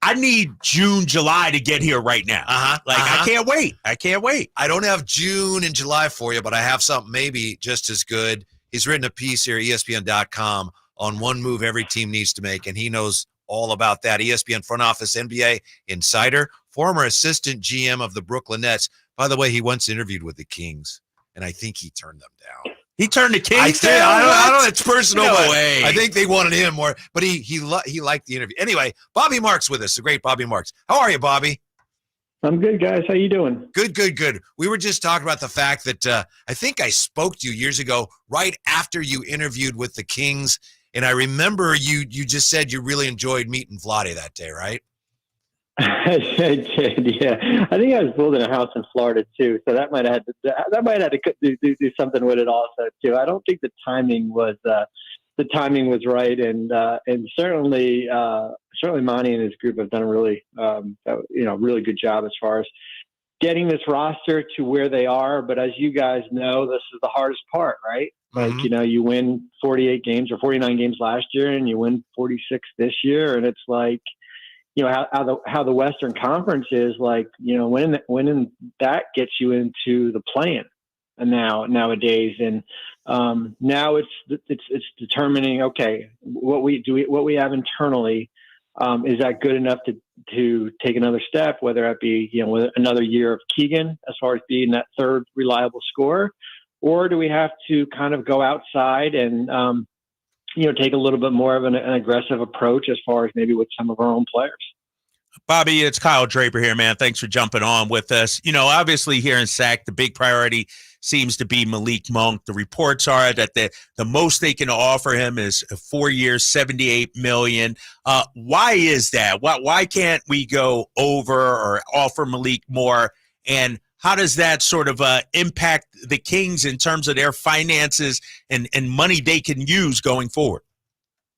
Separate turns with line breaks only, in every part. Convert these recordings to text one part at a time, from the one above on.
I need June, July to get here right now. I can't wait. I can't wait.
I don't have June and July for you, but I have something maybe just as good. He's written a piece here, ESPN.com, on one move every team needs to make, and he knows all about that. ESPN front office NBA insider, former assistant GM of the Brooklyn Nets. By the way, he once interviewed with the Kings, and I think he turned them down.
He turned the Kings down?
I don't know. It's personal.
No way.
I think they wanted him more, but he liked the interview. Anyway, Bobby Marks with us, the great Bobby Marks. How are you, Bobby?
I'm good, guys. How you doing?
Good. We were just talking about the fact that I think I spoke to you years ago, right after you interviewed with the Kings, and I remember you just said you really enjoyed meeting Vlade that day, right?
I did, yeah. I think I was building a house in Florida too, so that might have had to do something with it also too. I don't think the timing was right, and certainly Monty and his group have done a really really good job as far as getting this roster to where they are. But as you guys know, this is the hardest part, right? Like, you win 48 games or 49 games last year, and you win 46 this year, and it's like, how the Western Conference is, like, winning that gets you into the play-in, and nowadays, and now it's determining, okay, what we have internally, is that good enough to take another step, whether it be with another year of Keegan as far as being that third reliable scorer, or do we have to kind of go outside and take a little bit more of an aggressive approach as far as maybe with some of our own players.
Bobby, it's Kyle Draper here, man. Thanks for jumping on with us. Obviously here in Sac, the big priority seems to be Malik Monk. The reports are that the most they can offer him is 4 years, $78 million. Why is that? Why can't we go over or offer Malik more? And how does that sort of impact the Kings in terms of their finances and money they can use going forward?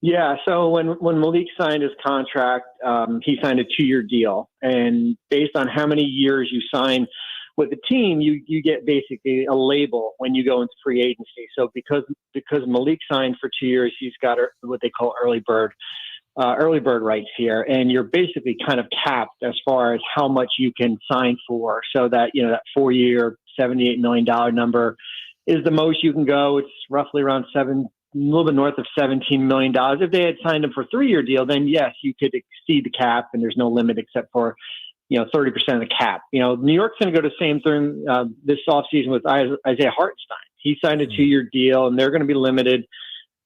Yeah, so when Malik signed his contract, he signed a 2-year deal. And based on how many years you sign with the team, you get basically a label when you go into free agency. So because Malik signed for 2 years, he's got what they call early bird rights here. And you're basically kind of capped as far as how much you can sign for. So that, that 4-year, $78 million number is the most you can go. It's roughly around a little bit north of $17 million. If they had signed him for a 3-year deal, then yes, you could exceed the cap, and there's no limit except for 30% of the cap. New York's going to go the same thing this offseason with Isaiah Hartenstein. He signed a 2-year deal, and they're going to be limited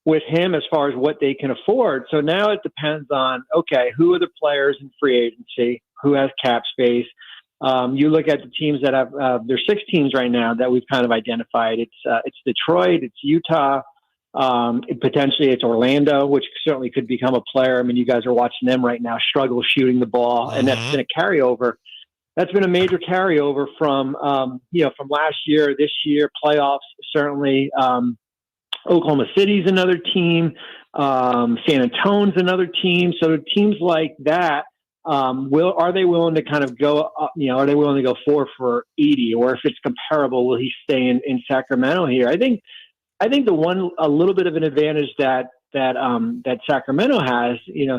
with him as far as what they can afford. So now it depends on, okay, who are the players in free agency, who has cap space. You look at the teams that have there's 6 teams right now that we've kind of identified. It's Detroit, it's Utah. Potentially it's Orlando, which certainly could become a player. I mean, you guys are watching them right now struggle shooting the ball, and that's been a carryover. That's been a major carryover from from last year, this year, playoffs, certainly. Oklahoma City's another team. San Antonio's another team. So teams like that, are they willing to kind of go up, are they willing to go 4 for 80, or if it's comparable, will he stay in Sacramento here? I think a little bit of an advantage that Sacramento has,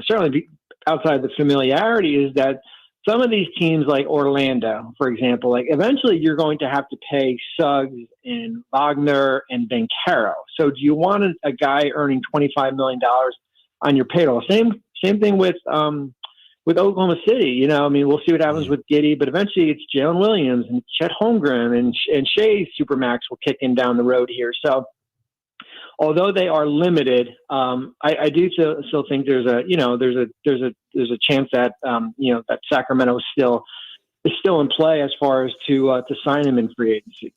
certainly outside the familiarity, is that some of these teams like Orlando, for example, like eventually you're going to have to pay Suggs and Wagner and Banchero. So do you want a guy earning $25 million on your payroll? Same thing with Oklahoma City. We'll see what happens with Giddey, but eventually it's Jalen Williams and Chet Holmgren and Shea Supermax will kick in down the road here. So although they are limited, I do still think there's a chance that that Sacramento is still in play as far as to sign him in free agency.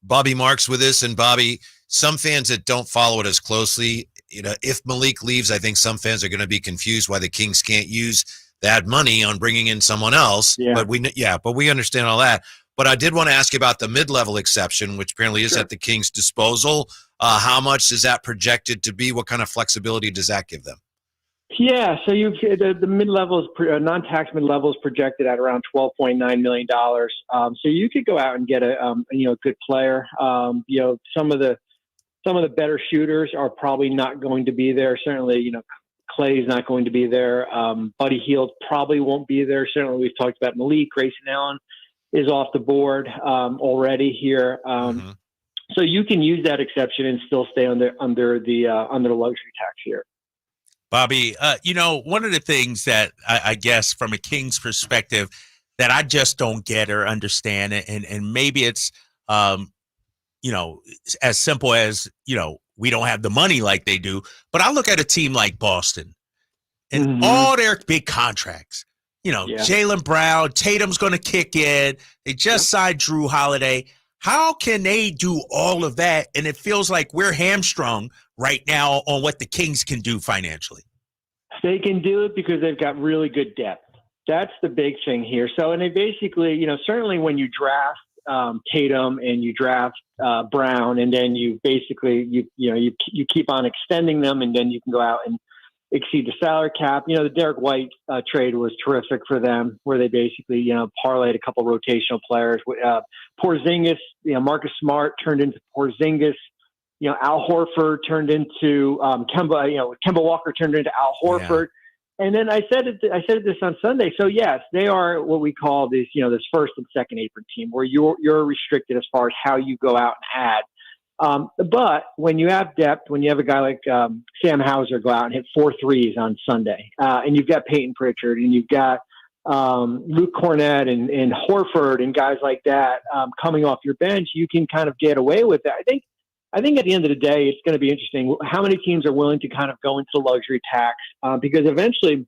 Bobby Marks with us, and Bobby, some fans that don't follow it as closely, if Malik leaves, I think some fans are going to be confused why the Kings can't use that money on bringing in someone else.
Yeah.
But we understand all that. But I did want to ask you about the mid-level exception, which apparently is at the Kings' disposal. How much is that projected to be? What kind of flexibility does that give them?
Yeah, so the mid-level non-tax mid-level is projected at around $12.9 million. So you could go out and get a good player. Some of the better shooters are probably not going to be there. Certainly, Clay's not going to be there. Buddy Hield probably won't be there. Certainly, we've talked about Malik. Grayson Allen is off the board already here. So you can use that exception and still stay under the luxury tax here.
Bobby, one of the things that I guess from a Kings perspective that I just don't get or understand, and maybe it's, as simple as, we don't have the money like they do, but I look at a team like Boston and all their big contracts, Jaylen Brown, Tatum's going to kick in. They just signed Drew Holiday. How can they do all of that? And it feels like we're hamstrung right now on what the Kings can do financially.
They can do it because they've got really good depth. That's the big thing here. So, and they basically, certainly when you draft Tatum and you draft Brown, and then you basically, you keep on extending them, and then you can go out and exceed the salary cap. The Derek White trade was terrific for them, where they basically, parlayed a couple rotational players. Porzingis, Marcus Smart turned into Porzingis. Al Horford turned into Kemba Walker turned into Al Horford. And then I said this on Sunday. So yes, they are what we call this first and second apron team, where you're restricted as far as how you go out and add. But when you have depth, when you have a guy like Sam Hauser go out and hit 4 threes on Sunday, and you've got Peyton Pritchard, and you've got Luke Cornett and Horford and guys like that coming off your bench, you can kind of get away with that. I think at the end of the day, it's going to be interesting how many teams are willing to kind of go into the luxury tax, because eventually,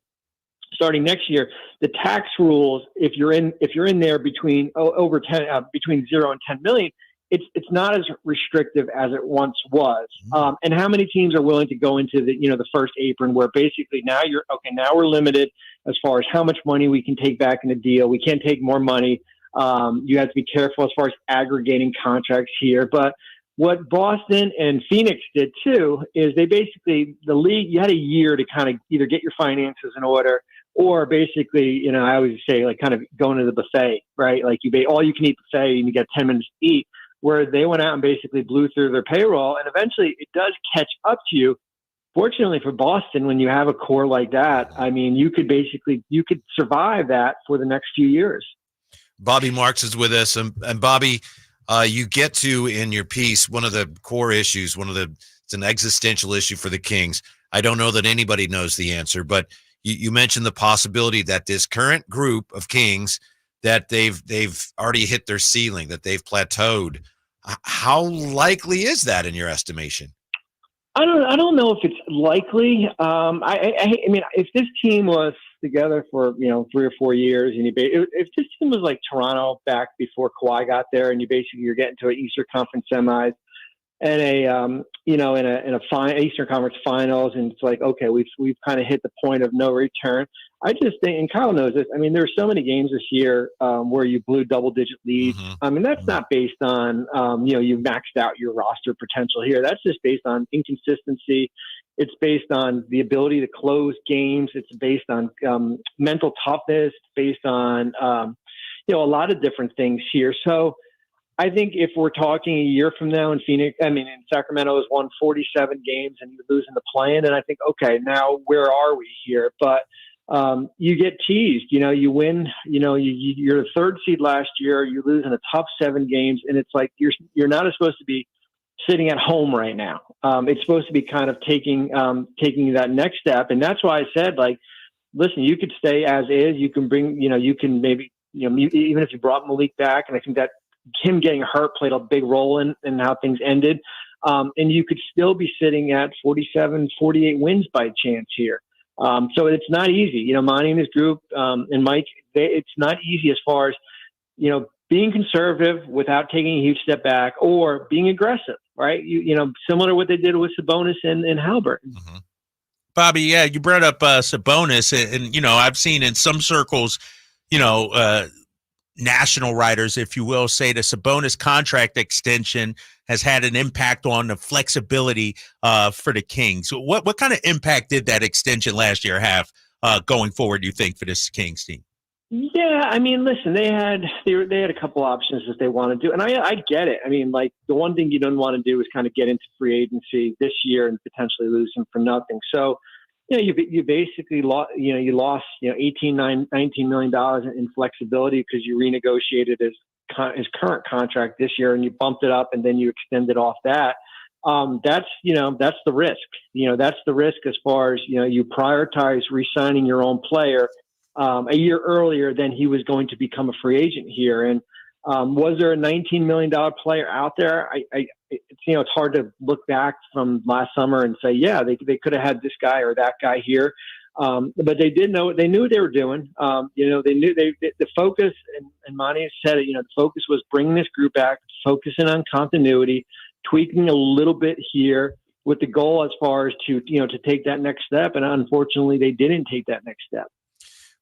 starting next year, the tax rules, if you're in there between between 0 and 10 million, it's not as restrictive as it once was. And how many teams are willing to go into the first apron, where basically now we're limited as far as how much money we can take back in the deal. We can't take more money. You have to be careful as far as aggregating contracts here, but what Boston and Phoenix did too is they basically, the league, you had a year to kind of either get your finances in order, or basically, I always say, like, kind of going to the buffet, right? Like all you can eat buffet and you get 10 minutes to eat, where they went out and basically blew through their payroll, and eventually it does catch up to you. Fortunately for Boston, when you have a core like that, I mean, you could survive that for the next few years.
Bobby Marks is with us, and Bobby, you get to, in your piece, one of the core issues, it's an existential issue for the Kings. I don't know that anybody knows the answer, but you mentioned the possibility that this current group of Kings, that they've already hit their ceiling, that they've plateaued. How likely is that in your estimation?
I don't know if it's likely. I mean, if this team was together for 3 or 4 years, and if this team was like Toronto back before Kawhi got there, and you're getting to an Eastern Conference semis and in a Eastern Conference Finals, and it's like, okay, we've kind of hit the point of no return. I just think, and Kyle knows this, I mean, there are so many games this year where you blew double-digit leads. I mean, that's not based on, you've maxed out your roster potential here. That's just based on inconsistency. It's based on the ability to close games. It's based on mental toughness. It's based on, a lot of different things here. So I think if we're talking a year from now in Sacramento has won 47 games and you're losing the play-in, and I think, okay, now where are we here? But you get teased, you win, you're the 3rd seed last year, you lose in a tough 7 games, and it's like you're not supposed to be sitting at home right now. It's supposed to be kind of taking that next step, and that's why I said, like, listen, you could stay as is. You can bring, you can maybe, even if you brought Malik back, and I think that him getting hurt played a big role in how things ended, and you could still be sitting at 47, 48 wins by chance here. So it's not easy, Monty and his group, and Mike, it's not easy as far as, being conservative without taking a huge step back, or being aggressive, right? Similar to what they did with Sabonis and Haliburton.
Bobby, yeah, you brought up Sabonis, and I've seen in some circles, national writers, if you will, say the Sabonis contract extension has had an impact on the flexibility for the Kings. What kind of impact did that extension last year have going forward, you think, for this Kings team?
Yeah, I mean, listen, they had a couple options that they want to do, and I get it. I mean, like, the one thing you don't want to do is kind of get into free agency this year and potentially lose him for nothing. So you basically lost, you lost, $19 million in flexibility because you renegotiated his current contract this year and you bumped it up and then you extended off that. That's the risk. That's the risk as far as, you prioritize re-signing your own player a year earlier than he was going to become a free agent here. And was there a $19 million player out there? It's hard to look back from last summer and say, yeah, they could have had this guy or that guy here. But they knew what they were doing. They knew the focus, and Monty said it, the focus was bringing this group back, focusing on continuity, tweaking a little bit here with the goal as far as to take that next step. And unfortunately, they didn't take that next step.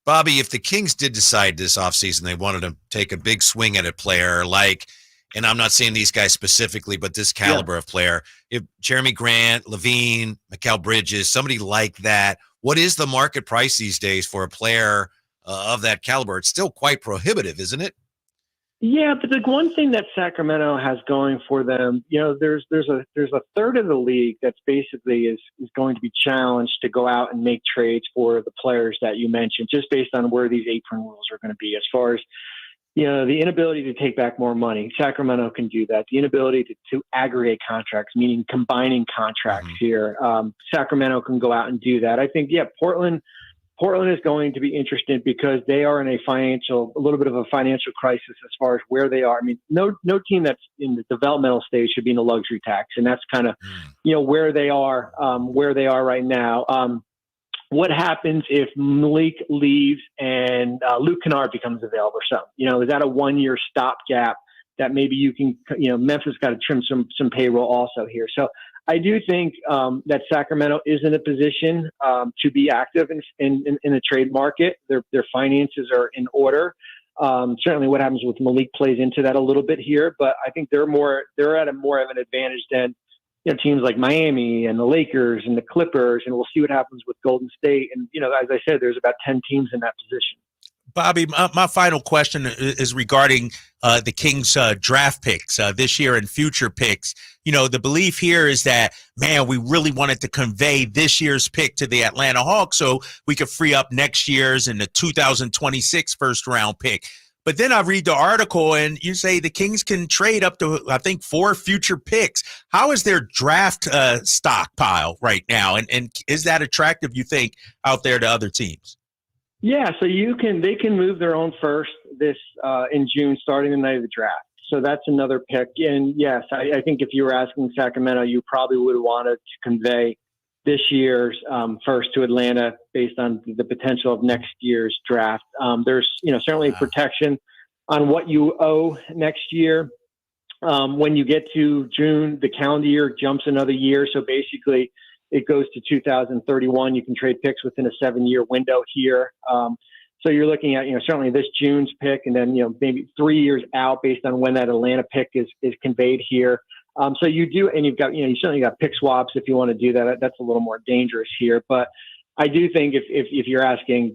Bobby, if the Kings did decide this offseason they wanted to take a big swing at a player like, and I'm not saying these guys specifically, but this caliber of player, if Jeremy Grant, Levine, Mikal Bridges, somebody like that, what is the market price these days for a player of that caliber? It's still quite prohibitive, isn't it?
Yeah, but the one thing that Sacramento has going for them, there's a third of the league that's basically is going to be challenged to go out and make trades for the players that you mentioned, just based on where these apron rules are going to be. As far as the inability to take back more money, Sacramento can do that. The inability to aggregate contracts, meaning combining contracts here, Sacramento can go out and do that. I think, Portland is going to be interesting because they are in a little bit of a financial crisis as far as where they are. I mean, no team that's in the developmental stage should be in a luxury tax, and that's kind of, where they are right now. What happens if Malik leaves and Luke Kennard becomes available or something? Is that a 1-year stopgap that maybe you can, Memphis got to trim some payroll also here. So I do think that Sacramento is in a position to be active in the trade market. Their finances are in order. Certainly what happens with Malik plays into that a little bit here, but I think they're at a more of an advantage than teams like Miami and the Lakers and the Clippers, and we'll see what happens with Golden State. And, as I said, there's about 10 teams in that position.
Bobby, my final question is regarding the Kings draft picks this year and future picks. The belief here is that, man, we really wanted to convey this year's pick to the Atlanta Hawks so we could free up next year's and the 2026 first-round pick. But then I read the article, and you say the Kings can trade up to, I think, 4 future picks. How is their draft stockpile right now? And is that attractive, you think, out there to other teams?
Yeah, so they can move their own first this in June, starting the night of the draft. So that's another pick. And yes, I think if you were asking Sacramento, you probably would have wanted to convey this year's first to Atlanta based on the potential of next year's draft. There's certainly protection on what you owe next year. When you get to June, the calendar year jumps another year. So basically, it goes to 2031. You can trade picks within a 7-year window here. So you're looking at, certainly this June's pick and then, maybe 3 years out based on when that Atlanta pick is conveyed here. So you do, and you've got, you certainly got pick swaps if you want to do that. That's a little more dangerous here. But I do think if you're asking,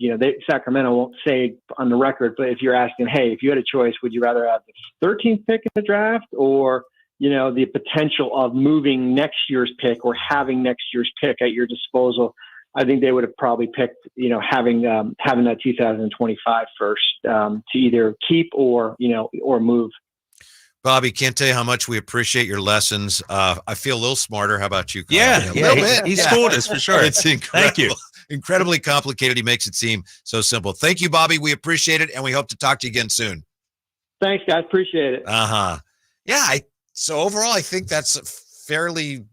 Sacramento won't say on the record, but if you're asking, hey, if you had a choice, would you rather have the 13th pick in the draft or the potential of moving next year's pick or having next year's pick at your disposal, I think they would have probably picked, having that 2025 first to either keep or move.
Bobby, can't tell you how much we appreciate your lessons. I feel a little smarter. How about you, Kyle?
Yeah,
a little bit.
He schooled us for sure.
It's incredible.
Thank you.
Incredibly complicated. He makes it seem so simple. Thank you, Bobby. We appreciate it, and we hope to talk to you again soon.
Thanks, guys. Appreciate it.
Yeah, so overall, I think that's a fairly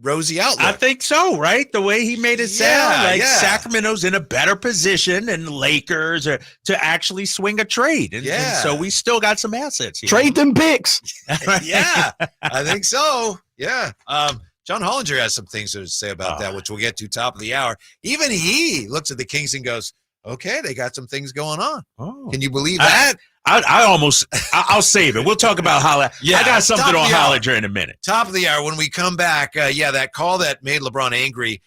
rosy outlook.
I think so, right? The way he made it sound like Sacramento's in a better position than the Lakers to actually swing a trade. And so we still got some assets here.
Trade them picks.
Yeah, I think so. Yeah. John Hollinger has some things to say about that, which we'll get to top of the hour. Even he looks at the Kings and goes, okay, they got some things going on. Can you believe that?
I'll save it. We'll talk about Hollinger. Yeah, I got something on Hollinger in a minute.
Top of the hour when we come back. That call that made LeBron angry